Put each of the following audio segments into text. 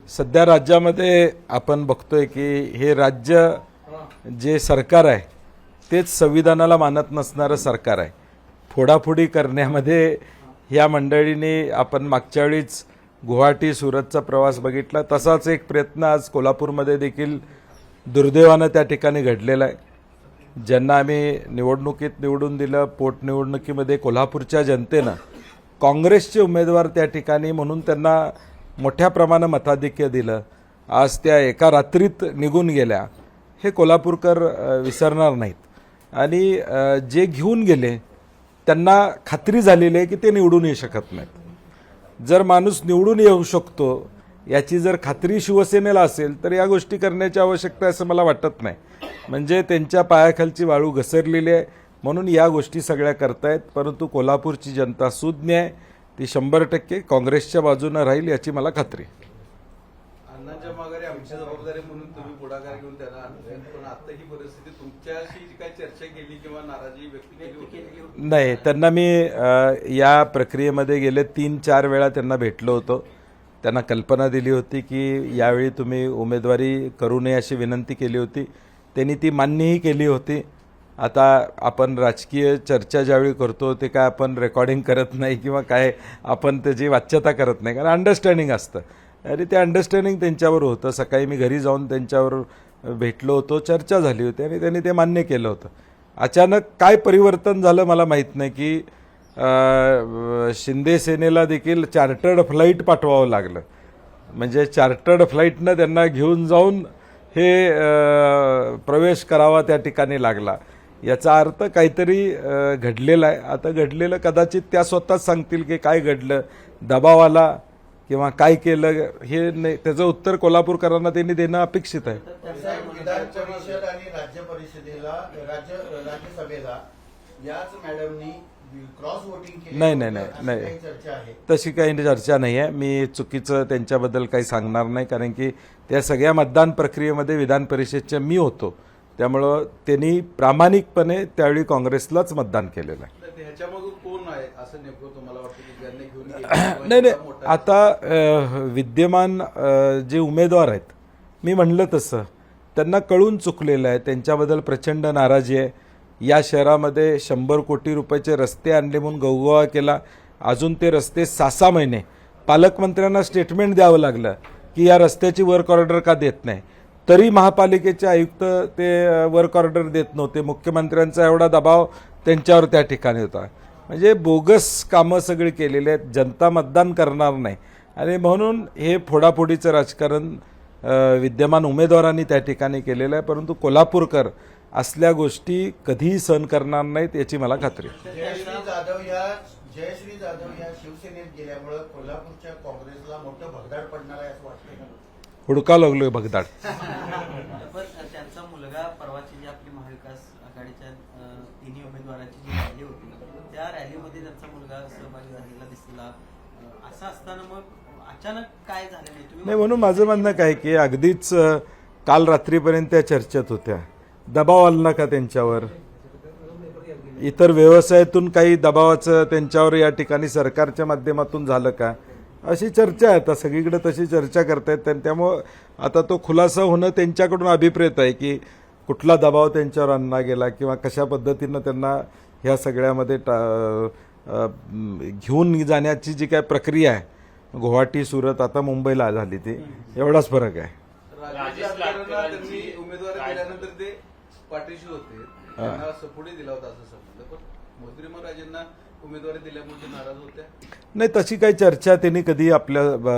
सध्या राज्यामध्ये आपण बघतोय की हे राज्य जे सरकार आहे तेच संविधानाला मानत नसणारं सरकार आहे. फोडाफोडी करण्यामध्ये ह्या मंडळींनी आपण मागच्या वेळीच गुवाहाटी सुरतचा प्रवास बघितला, तसाच एक प्रयत्न आज कोल्हापूरमध्ये देखील दुर्दैवानं त्या ठिकाणी घडलेला आहे. ज्यांना आम्ही निवडणुकीत निवडून दिलं, पोटनिवडणुकीमध्ये कोल्हापूरच्या जनतेनं काँग्रेसचे उमेदवार त्या ठिकाणी म्हणून त्यांना मोठ्या प्रमाणात मताधिक्य दिलं. आज त्या एका रात्रीत निघून गेल्या, हे कोल्हापूरकर विसरणार नाहीत. आणि जे घेऊन गेले त्यांना खात्री झालेली आहे की ते निवडून येऊ शकत नाहीत. जर माणूस निवडून येऊ शकतो याची जर खात्री शिवसेनेला असेल तर या गोष्टी करण्याची आवश्यकता असं मला वाटत नाही. म्हणजे त्यांच्या पायाखालची वाळू घसरलेली आहे म्हणून या गोष्टी सगळ्या करतायत. परंतु कोल्हापूरची जनता सुज्ञ आहे, ती 100% काँग्रेसच्या बाजूने राहील याची मला खात्री आहे. अण्णांच्या माघारी आमची जबाबदारी म्हणून तुम्ही पुढाकार घेऊन त्यांना आणले, पण आता ही परिस्थिती तुमच्याशी काय चर्चा केली किंवा नाराजी व्यक्त केली? नाही, त्यांना मी या प्रक्रियेमध्ये गेले 3-4 वेळा त्यांना भेटलो होतो. त्यांना कल्पना दिली होती की यावेळी तुम्ही उमेदवारी करू नये अशी विनंती केली होती. त्यांनी ती मान्यही केली होती. आता आपण राजकीय चर्चा ज्यावेळी करतो ते काय आपण रेकॉर्डिंग करत नाही किंवा काय आपण त्याची वाच्यता करत नाही, कारण अंडरस्टँडिंग असतं. आणि ते अंडरस्टँडिंग त्यांच्यावर होतं. सकाळी मी घरी जाऊन त्यांच्यावर भेटलो होतो, चर्चा झाली होती आणि त्यांनी ते मान्य केलं होतं. अचानक काय परिवर्तन झालं मला माहीत नाही की शिंदे सेनेला देखील चार्टर्ड फ्लाईट पाठवावं लागलं. म्हणजे चार्टर्ड फ्लाईटनं त्यांना घेऊन जाऊन हे प्रवेश करावा त्या ठिकाणी लागला. याचा अर्थ काहीतरी घडलेला आहे. आता घडलेलं कदाचित त्या स्वतःच सांगतील की काय घडलं, दबाव आला किंवा काय केलं, हे नाही. त्याचं उत्तर कोल्हापूरकरांना त्यांनी देणं अपेक्षित आहे. विधान परिषद आणि राज्य परिषदेला राज्यसभेला याच मॅडमनी क्रॉस वोटिंग केली. नाही, तशी काही चर्चा नाही आहे. मी चुकीचं त्यांच्याबद्दल काही सांगणार नाही, कारण की त्या सगळ्या मतदान प्रक्रियेमध्ये विधान परिषदच्या मी होतो. त्यामुळं त्यांनी प्रामाणिकपणे त्यावेळी काँग्रेसलाच मतदान केलेलं आहे. ह्याच्यामधून कोण आहे असं नेमकं तुम्हाला वाटतं की ज्यांनी घेऊन नाही, आता विद्यमान जे उमेदवार आहेत, मी म्हणलं तसं त्यांना कळून चुकलेलं आहे. त्यांच्याबद्दल प्रचंड नाराजी आहे. या शहरामध्ये 100 कोटी रुपयाचे रस्ते आणले म्हणून गवगवा केला. अजून ते रस्ते 6-6 महिने पालकमंत्र्यांना स्टेटमेंट द्यावं लागलं की या रस्त्याची वर्क ऑर्डर का देत नाही, तरी महापालिकेचे आयुक्त ते वर्क ऑर्डर देत नव्हते. मुख्यमंत्र्यांचा एवढा दबाव त्यांच्यावर त्या ठिकाणी होता. म्हणजे बोगस कामं सगळी केलेली आहेत. जनता मतदान करणार नाही आणि म्हणून हे फोडाफोडीचं राजकारण विद्यमान उमेदवारांनी त्या ठिकाणी केलेलं आहे. परंतु कोल्हापूरकर असल्या गोष्टी कधीही सहन करणार नाहीत याची मला खात्री आहे. जयश्री जाधव या शिवसेनेत गेल्यामुळे कोल्हापूरच्या काँग्रेसला मोठं भगदाड पडणार आहे असं वाटतंय. हुडका लागलोय भगदाड. त्यांचा मुलगा परवाची जी आपली महाविकास आघाडीच्या तिन्ही उमेदवारांची जी रॅली होती, त्या रॅलीमध्ये त्यांचा मुलगा सहभागी झालेला दिसला. असं असताना मग अचानक काय झालं नाही, म्हणून माझं म्हणणं काय की अगदीच काल रात्रीपर्यंत त्या चर्चेत होत्या. दबाव आला का त्यांच्यावर? इतर व्यवसायातून काही दबावाचं त्यांच्यावर या ठिकाणी सरकारच्या माध्यमातून झालं का, अशी चर्चा आहे. आता सगळीकडे तशी चर्चा करतायत. त्यामुळं आता तो खुलासा होणं त्यांच्याकडून अभिप्रेत आहे की कुठला दबाव त्यांच्यावर आणला गेला किंवा कशा पद्धतीनं त्यांना ह्या सगळ्यामध्ये घेऊन जाण्याची जी काय प्रक्रिया आहे, गुवाहाटी सुरत आता मुंबईला झाली, ती एवढाच फरक आहे. त्यांनी उमेदवारी दिल्यानंतर ते पाठीशी होते, त्यांना सपोर्ट दिला होता असं समजलं. पण मोदीराजेंना उमेदवारी दिल्यामुळे नाराज होत्या? नाही, तशी काही चर्चा त्यांनी कधी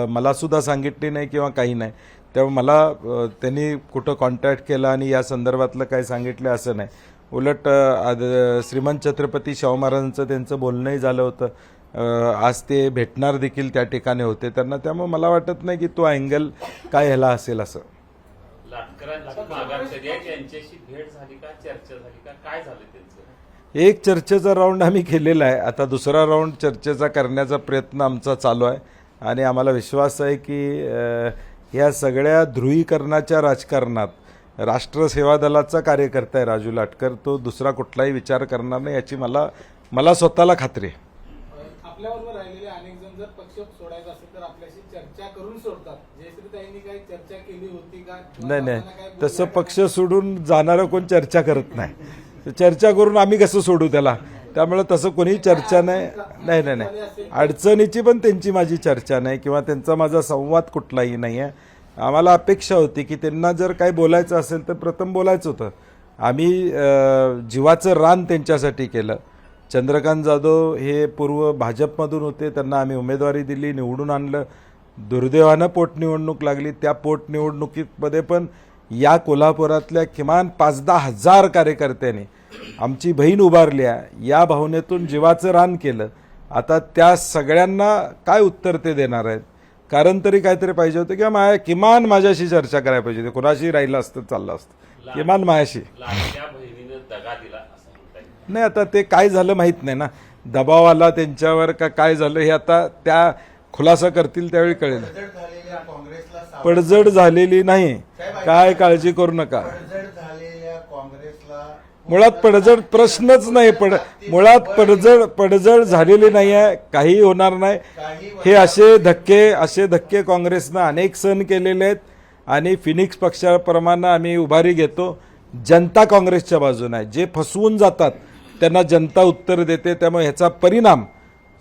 मला सुद्धा सांगितली नाही किंवा काही नाही. त्यामुळे मला त्यांनी कुठं कॉन्टॅक्ट केला आणि या संदर्भातलं काही सांगितलं असं नाही. उलट श्रीमंत छत्रपती शाहू महाराजांचं त्यांचं बोलणंही झालं होतं. आज ते भेटणार देखील त्या ठिकाणी होते त्यांना. त्यामुळे मला वाटत नाही की तो अँगल काय ह्याला असेल असं. एक चर्चेचा राऊंड आम्ही केलेला आहे. आता दुसरा राऊंड चर्चेचा करण्याचा प्रयत्न आमचा चालू आहे आणि आम्हाला विश्वास आहे की या सगळ्या ध्रुवीकरणाच्या राजकारणात राष्ट्र सेवा दलाचा कार्यकर्ता आहे राजू लाटकर, तो दुसरा कुठलाही विचार करणार नाही याची मला स्वतःला खात्री आहे. आपल्याबरोबर राहिलेले अनेक जण जर पक्ष सोडायचा असेल तर आपल्याशी चर्चा करून सोडतात. जयश्री त्यांनी काही चर्चा केली होती का? नाही नाही, तसं पक्ष सोडून जाणारं कोण चर्चा करत नाही. चर्चा करून आम्ही कसं सोडू त्याला? त्यामुळे तसं कोणी चर्चा नाही. नाही नाही नाही, अडचणीची पण त्यांची माझी चर्चा नाही किंवा त्यांचा माझा संवाद कुठलाही नाही आहे. आम्हाला अपेक्षा होती की त्यांना जर काही बोलायचं असेल तर प्रथम बोलायचं होतं. आम्ही जीवाचं रान त्यांच्यासाठी केलं. चंद्रकांत जाधव हे पूर्व भाजपमधून होते, त्यांना आम्ही उमेदवारी दिली, निवडून आणलं. दुर्दैवानं पोटनिवडणूक लागली. त्या पोटनिवडणुकीमध्ये पण या कोल्हापुरातल्या किमान 5-10 हजार कार्यकर्त्यांनी आमची बहीण उभारली आहे या भावनेतून जीवाचं रान केलं. आता त्या सगळ्यांना काय उत्तर ते देणार आहेत? कारण तरी काहीतरी पाहिजे होतं किंवा किमान माझ्याशी चर्चा करायला पाहिजे होती. कोणाशी राहिलं असतं चाललं असतं, किमान माझ्याशी. नाही, आता ते काय झालं माहीत नाही ना, दबाव आला त्यांच्यावर का काय झालं हे आता त्या खुलासा करतील त्यावेळी कळेल. पडझड झालेल्या काँग्रेसला पडझड झालेली नाही, काय काळजी करू नका. पडझड झालेल्या काँग्रेसला मुळात पडझड प्रश्नच नाही. मुळात पडझड झालेली नाही आहे, काही होणार नाही. हे असे धक्के काँग्रेसनं अनेक सहन केलेले आहेत आणि फिनिक्स पक्षाप्रमाणे आम्ही उभारी घेतो. जनता काँग्रेसच्या बाजूने आहे. जे फसवून जातात त्यांना जनता उत्तर देते. त्यामुळे ह्याचा परिणाम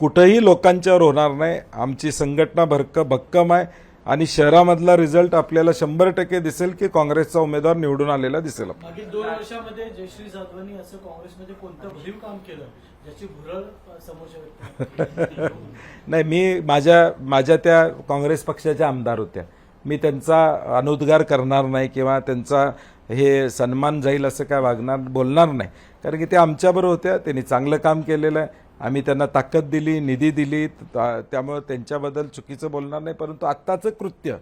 कुठंही लोकांच्यावर होणार नाही. आमची संघटना भक्कम आहे आणि शहरामधला रिझल्ट आपल्याला 100% दिसेल की काँग्रेसचा उमेदवार निवडून आलेला दिसेल. मागील 2 वर्षामध्ये जयश्री जाधवांनी असं काँग्रेसमध्ये कोणतं भरीव काम केलं ज्याची भुरळ समोरच्या व्यक्ती? नाही, मी माझ्या त्या काँग्रेस पक्षाच्या आमदार होत्या. मी त्यांचा अनुद्गार करणार नाही किंवा त्यांचा हे सन्मान जाईल असं काय बोलणार नाही. कारण की ते आमच्याबरोबर होत्या, त्यांनी चांगलं काम केलेलं आहे. आम्ही त्यांना ताकद दिली, निधी दिली, त्यामुळे त्यांच्याबद्दल चुकीचं बोलणार नाही. परंतु आत्ताचं कृत्य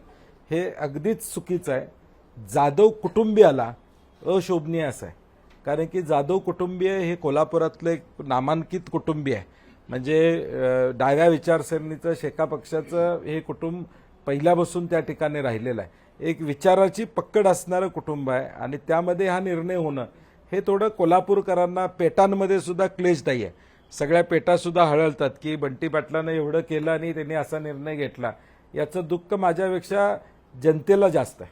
हे अगदीच चुकीचं आहे. जाधव कुटुंबियाला अशोभनीय असं आहे. कारण की जाधव कुटुंबीय हे कोल्हापुरातलं एक नामांकित कुटुंबीय आहे. म्हणजे डाव्या विचारसरणीचं शेका पक्षाचं हे कुटुंब पहिल्यापासून त्या ठिकाणी राहिलेलं आहे. एक विचाराची पकड असणारं कुटुंब आहे आणि त्यामध्ये हा निर्णय होणं हे थोडं कोल्हापूरकरांना पेटांमध्ये सुद्धा क्लेशदायी आहे. सगळ्या पेटासुद्धा हळहळतात की बंटी पाटलानं एवढं केलं आणि त्यांनी असा निर्णय घेतला. याचं दुःख माझ्यापेक्षा जनतेला जास्त आहे.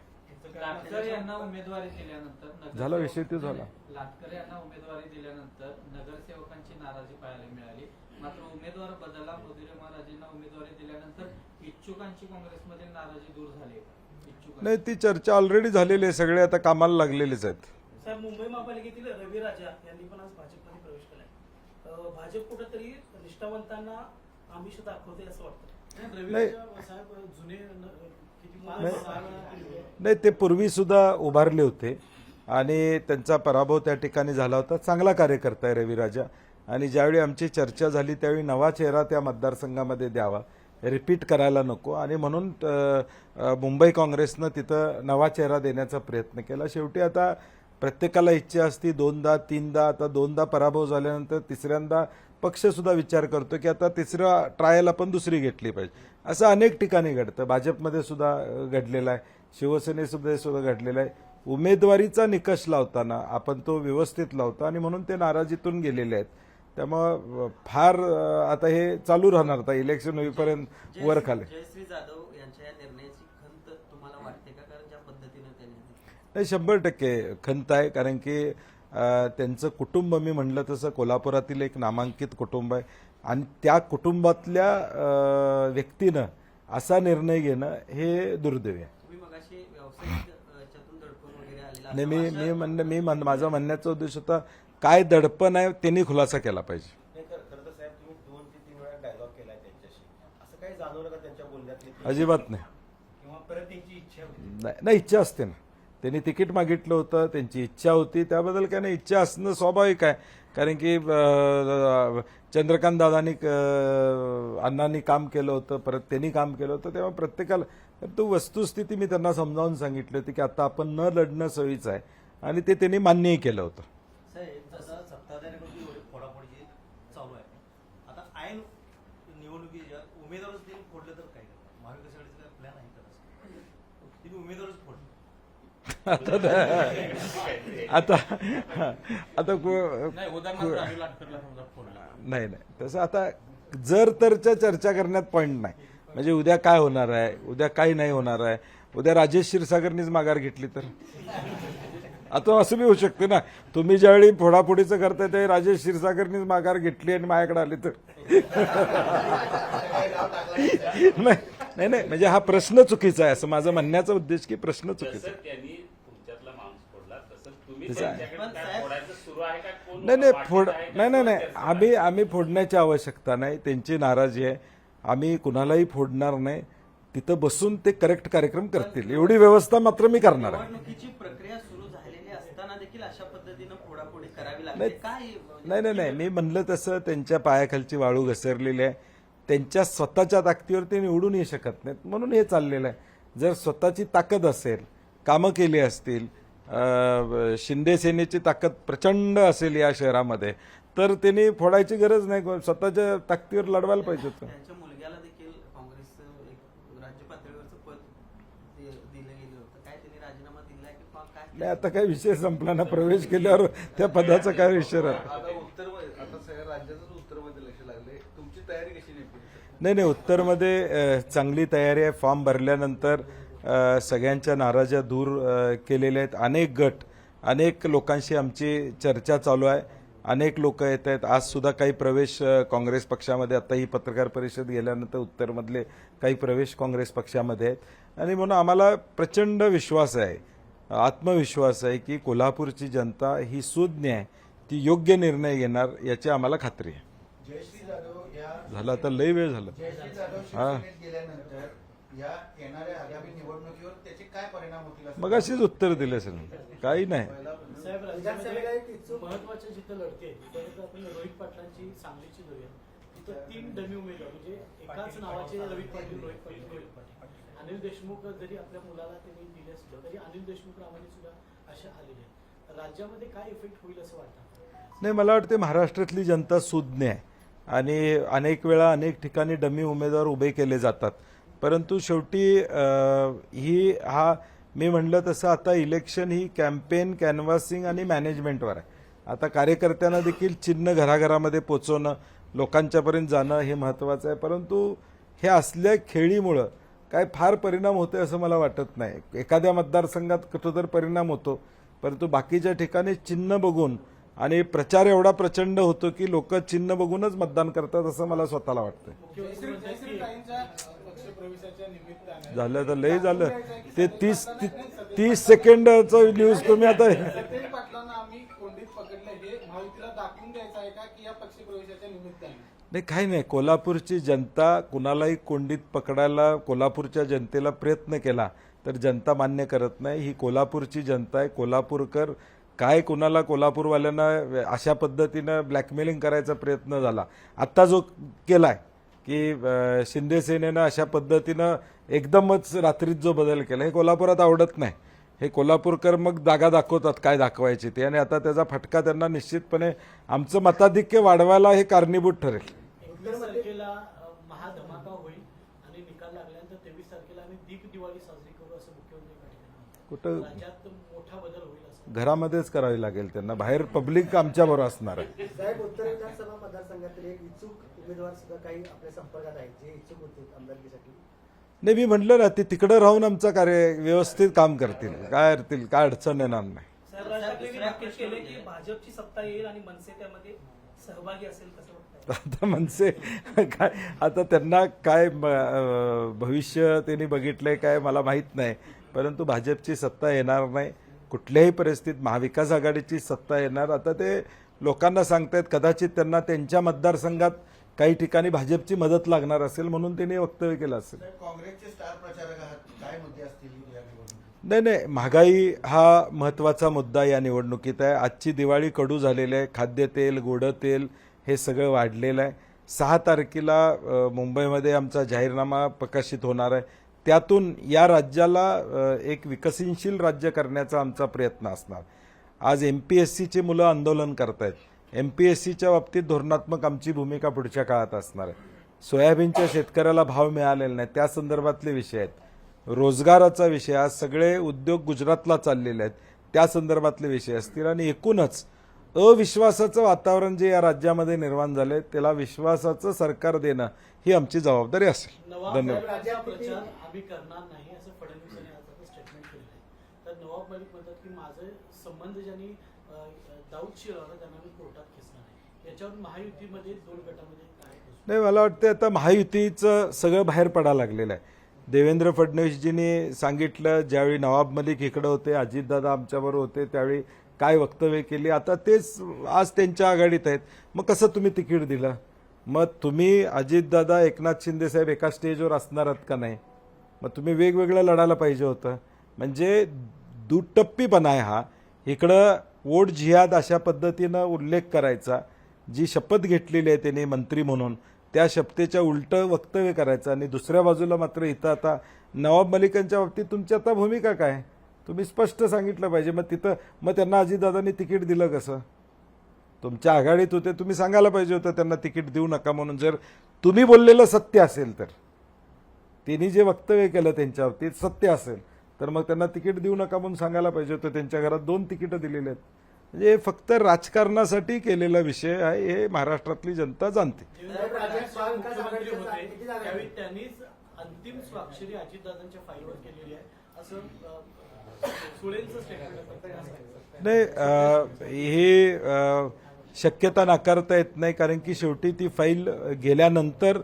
लाटकर यांना उमेदवारी दिल्यानंतर झाला विषय तो झाला. लाटकर यांना उमेदवारी दिल्यानंतर नगरसेवकांची नाराजी पाहायला मिळाली. मात्र उमेदवार बदलला. मोदिराजेंना उमेदवारी दिल्यानंतर इच्छुकांची काँग्रेसमध्ये नाराजी दूर झाली. नाही, ती चर्चा ऑलरेडी झालेली आहे. सगळे आता कामाला लागलेलेच आहेत. साहेब, मुंबई महापालिकेतील रवी राजा यांनी पण आज भाजपमध्ये प्रवेश केलाय. भाजप कुठेतरी निष्ठावंतांना आमिष दाखवते असं वाटतं. रवी नाही. राजा साहेब जुने किती नाही, ते पूर्वी सुद्धा उभारले होते आणि त्यांचा पराभव त्या ठिकाणी झाला होता. चांगला कार्यकर्ता आहे रविराजा आणि ज्यावेळी आमची चर्चा झाली त्यावेळी नवा चेहरा त्या मतदारसंघामध्ये द्यावा, रिपीट करायला नको आणि म्हणून मुंबई काँग्रेसनं तिथं नवा चेहरा देण्याचा प्रयत्न केला. शेवटी आता प्रत्येकाला इच्छा असती 2दा 3दा, आता 2दा पराभव झाल्यानंतर तिसऱ्यांदा पक्षसुद्धा विचार करतो की आता तिसऱ्या ट्रायल आपण दुसरी घेतली पाहिजे. असं अनेक ठिकाणी घडतं. भाजपमध्ये सुद्धा घडलेलं आहे, शिवसेनेमध्ये सुद्धा घडलेलं आहे. उमेदवारीचा निकष लावताना आपण तो व्यवस्थित लावतो आणि म्हणून ते नाराजीतून गेलेले आहेत. त्यामुळं फार आता हे चालू राहणार. आता इलेक्शन होईपर्यंत वर खाली. जयश्री जाधव यांच्या या निर्णयाची खंत तुम्हाला वाटते का? कारण ज्या पद्धतीनं त्यांनी नाही, 100% खंत आहे. कारण की त्यांचं कुटुंब मी म्हणलं तसं कोल्हापुरातील एक नामांकित कुटुंब आहे आणि त्या कुटुंबातल्या व्यक्तीनं असा निर्णय घेणं हे दुर्दैव आहे. तुम्ही मगाशी व्यावसायिक याच्यातून दडपण वगैरे आलेला नाही, माझा म्हणण्याचा उद्देश होता काय दडपण आहे त्यांनी खुलासा केला पाहिजे. खरं तर साहेब तुम्ही 2 ते 3 वेळा डायलॉग केलाय त्यांच्याशी, असं काही जाणवलं का त्यांच्या बोलण्यात? अजिबात नाही. किंवा परत त्यांची इच्छा होती? नाही, इच्छा असते ना. त्यांनी तिकीट मागितलं होतं, त्यांची इच्छा होती, त्याबद्दल काय नाही. इच्छा असणं स्वाभाविक आहे. कारण की चंद्रकांत दादांनी अण्णांनी काम केलं होतं, परत त्यांनी काम केलं होतं. तेव्हा प्रत्येकाला तो वस्तुस्थिती मी त्यांना समजावून सांगितली होती की आता आपण न लढणं सोयीचं आहे आणि ते त्यांनी मान्यही केलं होतं. साहेब, जसं सत्ताधाऱ्यांकडून एवढी फोडाफोडी चालू आहे, आता ऐन निवडणुकीच्या उमेदवारच त्यांनी फोडलं तर काय करणार? महाविकास आघाडीचा प्लॅन आहे का तसं? तिने उमेदवारच फोडलं. नाही, तसं आता जर तरच्या चर्चा करण्यात पॉईंट नाही. म्हणजे उद्या काय होणार आहे, उद्या काय नाही होणार आहे. उद्या राजेश क्षीरसागरनीच माघार घेतली तर आता असं बी होऊ शकते ना. तुम्ही ज्यावेळी फोडाफोडीचं करताय ते राजेश क्षीरसागरनीच माघार घेतली आणि माझ्याकडे आली तर नाही नाही म्हणजे हा प्रश्न चुकीचा आहे असं माझं म्हणण्याचा उद्देश की प्रश्न चुकीचा जसं त्यांनी तुमच्यातला माणूस फोडला तसं तुम्ही तसं आहे. त्यांच्याकडे काय फोडायचं सुरू आहे का कोण नाही नाही वाटत फोड आहे का? नाही नाही नाही आम्ही फोडण्याची आवश्यकता नाही. त्यांची नाराजी आहे. आम्ही कुणालाही फोडणार नाही. तिथं बसून ते करेक्ट कार्यक्रम करतील एवढी व्यवस्था मात्र मी करणार आहे. निवडणुकीची प्रक्रिया सुरू झालेली असताना देखील अशा पद्धतीनं फोडाफोडी करावी नाही लागते काय नाही नाही नाही मी म्हणलं तसं त्यांच्या पायाखालची वाळू घसरलेली आहे. त्यांच्या स्वतःच्या ताकदीवर ते निवडून येऊ शकत नाहीत म्हणून हे चाललेलं आहे. जर स्वतःची ताकद असेल, कामं केली असतील, शिंदे सेनेची ताकद प्रचंड असेल या शहरामध्ये तर त्यांनी फोडायची गरज नाही. स्वतःच्या ताकदीवर लढवायला पाहिजे होतं. त्यांच्या मुलग्याला देखील काँग्रेसचं एक राज्य पातळीवरचं पद दिलं गेलं होतं. काय त्यांनी राजीनामा दिलाय की काय? नाही आता काय विषय संपला ना. प्रवेश केल्यावर त्या पदाचा काय विषय राहतो. आता आता सगळ्या राज्यातच उत्तरमध्ये लक्ष लागले. तुमची तयारी कशी नेमकी? नाही उत्तरमध्ये चांगली तयारी आहे. फॉर्म भरल्यानंतर सगळ्यांच्या नाराज्या दूर केलेल्या आहेत. अनेक गट, अनेक लोकांशी आमची चर्चा चालू आहे. अनेक लोक येत आहेत. आज सुद्धा काही प्रवेश काँग्रेस पक्षामध्ये, आता ही पत्रकार परिषद गेल्यानंतर उत्तरमधले काही प्रवेश काँग्रेस पक्षामध्ये आहेत आणि म्हणून आम्हाला प्रचंड विश्वास आहे, आत्मविश्वास आहे की कोल्हापूरची जनता ही सुज्ञ आहे, ती योग्य निर्णय घेणार याची आम्हाला खात्री आहे. जयश्री जाधव या झालं आता लय वेळ झालं. जयश्री जाधव शिवसेनेत गेल्यानंतर या येणाऱ्या आगामी निवडणुकीवर त्याचे काय परिणाम होतील असं मग अशीच उत्तर दिले असेल. काही नाही. साहेब राज्यामध्ये महत्वाच्या जिथं लढते तिथं आपण रोहित पाटलांची सांगलीची धरूया. तिथं 3 डमी उमेदवार म्हणजे एकाच नावाचे रोहित पाटील रोहित पाटील. अनिल देशमुख जरी आपल्या मुलाला त्यांनी दिले सुद्धा तरी अनिल देशमुख रामाने सुद्धा असे आलेले आहेत. राज्यामध्ये काय इफेक्ट होईल असं वाटतं? नाही मला वाटते महाराष्ट्रातली जनता सुज्ञ आहे आणि अनेक वेळा अनेक ठिकाणी डमी उमेदवार उभे केले जातात. परंतु शेवटी मी म्हणलं तसं आता इलेक्शन ही कॅम्पेन, कॅनव्हासिंग आणि मॅनेजमेंटवर आहे. आता कार्यकर्त्यांना देखील चिन्ह घराघरामध्ये पोचवणं, लोकांच्यापर्यंत जाणं हे महत्त्वाचं आहे. परंतु हे असल्या खेळीमुळं काय फार परिणाम होते असं मला वाटत नाही. एखाद्या मतदारसंघात कुठं तर परिणाम होतो, परंतु बाकीच्या ठिकाणी चिन्ह बघून आणि प्रचार एवढा प्रचंड होतो की लोक चिन्ह बघूनच मतदान करतात असं मला स्वतःला वाटतं. झालं तर लय झालं ते 30 सेकंडचं न्यूज तुम्ही आता नाही काही नाही. कोल्हापूरची जनता कुणालाही कोंडीत पकडायला कोल्हापूरच्या जनतेला प्रयत्न केला तर जनता मान्य करत नाही. ही कोल्हापूरची जनता आहे. कोल्हापूरकर काय कुणाला कोल्हापूरवाल्यांना अशा पद्धतीनं ब्लॅकमेलिंग करायचा प्रयत्न झाला आत्ता जो केलाय की शिंदे सेनेनं अशा पद्धतीनं एकदमच रात्रीत जो बदल केला हे कोल्हापुरात आवडत नाही. हे कोल्हापूरकर मग जागा दाखवतात काय दाखवायची ते आणि आता त्याचा फटका त्यांना निश्चितपणे आमचं मताधिक्य वाढवायला हे कारणीभूत ठरेल. 21 तारखेला महाधमाका होईल आणि निकाल लागल्यानंतर 23 तारखेला आम्ही दीप दिवाळी साजरी करू असं मुख्यमंत्री पाटील कुठं राज्यात मोठा बदल होईल असं घरामध्येच करावी लागेल त्यांना. बाहेर पब्लिक आमच्याबरोबर असणार आहे. साहेब उत्तर विधानसभा मतदारसंघातील एक इच्छुक उमेदवार सुद्धा काही आपल्या संपर्कात आहेत जे इच्छुक होते आमदारकीसाठी. नाही मी म्हटलं ना ते तिकडे राहून आमचं कार्य व्यवस्थित काम करतील. काय अडचण येणार नाही. साहेब राज ठाकरेंनी नक्कीच केले की भाजपची सत्ता येईल आणि मनसे त्यामध्ये सहभागी असेल कसं वाटतं? आता मनसे काय आता त्यांना काय भविष्य त्यांनी बघितलंय काय मला माहीत नाही. परंतु भाजपची सत्ता येणार नाही कुठल्याही परिस्थितीत. महाविकास आघाडीची सत्ता येणार. आता ते लोकांना सांगतायत कदाचित त्यांना त्यांच्या मतदारसंघात काही ठिकाणी भाजपची मदत लागणार असेल म्हणून त्यांनी वक्तव्य केलं असेल. काँग्रेसचे स्टार प्रचारक आहात, काय मुद्दे असतील या निवडणुकीत? नाही महागाई हा महत्त्वाचा मुद्दा या निवडणुकीत आहे. आजची दिवाळी कडू झालेली आहे. खाद्यतेल, गोडं तेल हे सगळं वाढलेलं आहे. 6 तारखेला मुंबईमध्ये आमचा जाहीरनामा प्रकाशित होणार आहे. त्यातून या राज्याला एक विकसनशील राज्य करण्याचा आमचा प्रयत्न असणार. आज MPSCची मुलं आंदोलन करतायत. MPSCच्या बाबतीत धोरणात्मक आमची भूमिका पुढच्या काळात असणार आहे. सोयाबीनच्या शेतकऱ्याला भाव मिळालेला नाही त्या संदर्भातले विषय आहेत. रोजगाराचा विषय, आज सगळे उद्योग गुजरातला चाललेले आहेत त्या संदर्भातले विषय असतील. आणि एकूणच अविश्वासाचं वातावरण जे या राज्यामध्ये निर्माण झालंय त्याला विश्वासाचं सरकार देणं ही आमची जबाबदारी असेल. नवा धन्यवाद. प्रचार आम्ही करणार नाही असं फडणवीस यांनी आज नवाब मलिक म्हणतात की माझे संबंध ज्यांनी दाऊदशी लावला त्यांना मी कोर्टात खेचणार आहे. याच्यावर महायुतीमध्ये 2 गटामध्ये काय नाही, मला वाटतं आता महायुतीचं सगळं बाहेर पडायला लागलेलं आहे. देवेंद्र फडणवीसजींनी सांगितलं, ज्यावेळी नवाब मलिक इकडे होते, अजितदादा आमच्याबरोबर होते, त्यावेळी काय वक्तव्य केली, आता तेच आज त्यांच्या आघाडीत आहेत. मग कसं तुम्ही तिकीट दिलं? मग तुम्ही अजितदादा, एकनाथ शिंदे साहेब एका स्टेजवर असणार आहात का नाही? मग तुम्ही वेगवेगळं लढायला पाहिजे होतं. म्हणजे दुटप्पीपणा आहे हा. इकडं वोट जिहाद अशा पद्धतीनं उल्लेख करायचा, जी शपथ घेतलेली आहे त्यांनी मंत्री म्हणून, त्या शपथेच्या उलटं वक्तव्य करायचं, आणि दुसऱ्या बाजूला मात्र इथं आता नवाब मलिकांच्या बाबतीत तुमची आता भूमिका काय? तुम्ही स्पष्ट सांगितलं पाहिजे. मग त्यांना अजितदादांनी तिकीट दिलं कसं? तुमच्या आघाडीत होते, तुम्ही सांगायला पाहिजे होतं त्यांना तिकीट देऊ नका म्हणून. जर तुम्ही बोललेलं सत्य असेल तर, त्यांनी जे वक्तव्य केलं त्यांच्या बाबतीत सत्य असेल तर मग त्यांना तिकीट देऊ नका म्हणून सांगायला पाहिजे होतं. त्यांच्या घरात 2 तिकीटं दिलेली आहेत. म्हणजे हे फक्त राजकारणासाठी केलेला विषय आहे, हे महाराष्ट्रातली जनता जाणते. देवेंद्र फडणवीस मुख्यमंत्री होते त्यावेळी त्यांनीच अंतिम स्वाक्षरी अजितदादांच्या फाईलवर केलेली आहे असं सुळेंचं स्टेटमेंट आहे. नाही, हे शक्यता नाकारता येत नाही, कारण की शेवटी ती फाईल गेल्यानंतर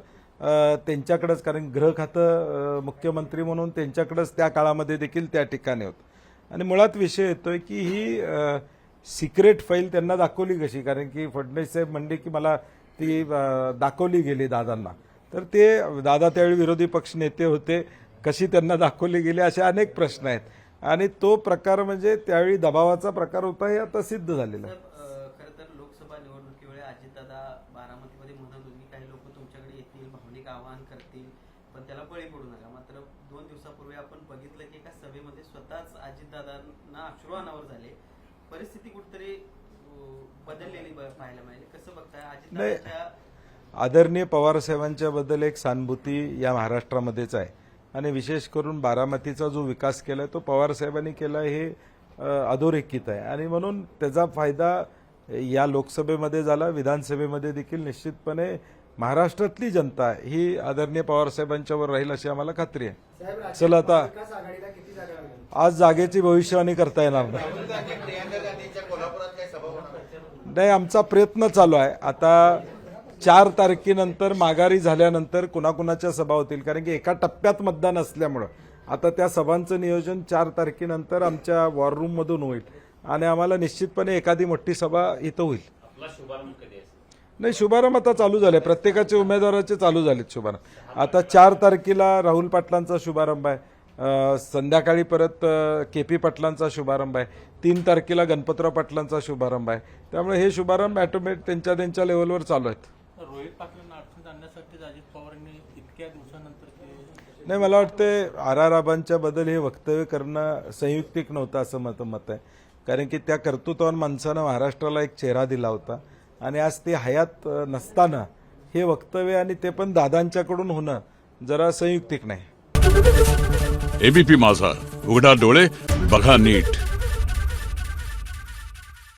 त्यांच्याकडेच, कारण गृह खातं मुख्यमंत्री म्हणून त्यांच्याकडेच त्या काळामध्ये देखील त्या ठिकाणी होतं. आणि मुळात विषय येतोय की ही सिक्रेट फाईल त्यांना दाखवली कशी? कारण की फडणवीस साहेब म्हणले की मला ती दाखवली गेली दादांना, तर ते दादा त्यावेळी विरोधी पक्ष नेते होते, कशी त्यांना दाखवली गेली असे अनेक प्रश्न आहेत. आणि तो प्रकार म्हणजे त्यावेळी दबावाचा प्रकार होता, हे आता सिद्ध झालेलं आहे. खरं तर लोकसभा निवडणुकीवेळी अजितदादा बारामतीमध्ये म्हणत होते की काही लोक तुमच्याकडे येतील, भावनिक आवाहन करतील, पण त्याला बळी पडू नका. मात्र 2 दिवसापूर्वी आपण बघितलं की एका सभेमध्ये स्वतःच अजितदादांना अश्रू अनावर झाले. परिस्थिती कुठेतरी बदललेली पाहायला मिळाली. कसं बघताय अजितदादांच्या? आदरणीय पवार साहेबांच्या बद्दल एक सहानुभूती या महाराष्ट्रामध्येच आहे, आणि विशेष करून बारामतीचा जो विकास केलाय तो पवार साहेबांनी केला, हे अधोरेखित आहे. आणि म्हणून त्याचा फायदा या लोकसभेमध्ये झाला, विधानसभेमध्ये देखील निश्चितपणे महाराष्ट्रातली जनता ही आदरणीय पवार साहेबांच्यावर राहील अशी आम्हाला खात्री आहे. चला आता विकास आघाडीला किती जागा मिळाल्या? आज जागेची भविष्यवाणी करता येणार नाही. राहुल गांधी प्रियंका गांधींच्या कोल्हापुरात काही सभा होणार? नाही, आमचा प्रयत्न चालू आहे. आता 4 तारखेनंतर माघारी झाल्यानंतर कुणाकुणाच्या सभा होतील, कारण की एका टप्प्यात मतदान असल्यामुळं आता त्या सभांचं नियोजन 4 तारखेनंतर आमच्या वॉर रूम मधून होईल, आणि आम्हाला निश्चितपणे एखादी मोठी सभा इथं होईल. आपला शुभारंभ कधी असेल? नाही, शुभारंभ आता चालू झाले, प्रत्येकाचे उमेदवाराचे चालू झालेत शुभारंभ. आता 4 तारखेला राहुल पाटलांचा शुभारंभ आहे, संध्याकाळी परत KP पाटलांचा शुभारंभ आहे, 3 तारखेला गणपतराव पाटलांचा शुभारंभ आहे. त्यामुळे हे शुभारंभ ऑटोमॅटिक त्यांच्या लेवलवर चालू आहेत. रोहित पाटलांना अडचण आणण्यासाठी अजित पवारांनी इतक्या दिवसानंतर नाही, मला वाटते RR आबांच्या बद्दल हे वक्तव्य करणं संयुक्तिक नव्हतं असं मत आहे, कारण की त्या कर्तृत्वान माणसानं महाराष्ट्राला एक चेहरा दिला होता, आणि आज ते हयात नसताना हे वक्तव्य, आणि ते पण दादांच्याकडून होणं जरा संयुक्तिक नाही. ABP माझा, उघडा डोळे बघा नीट.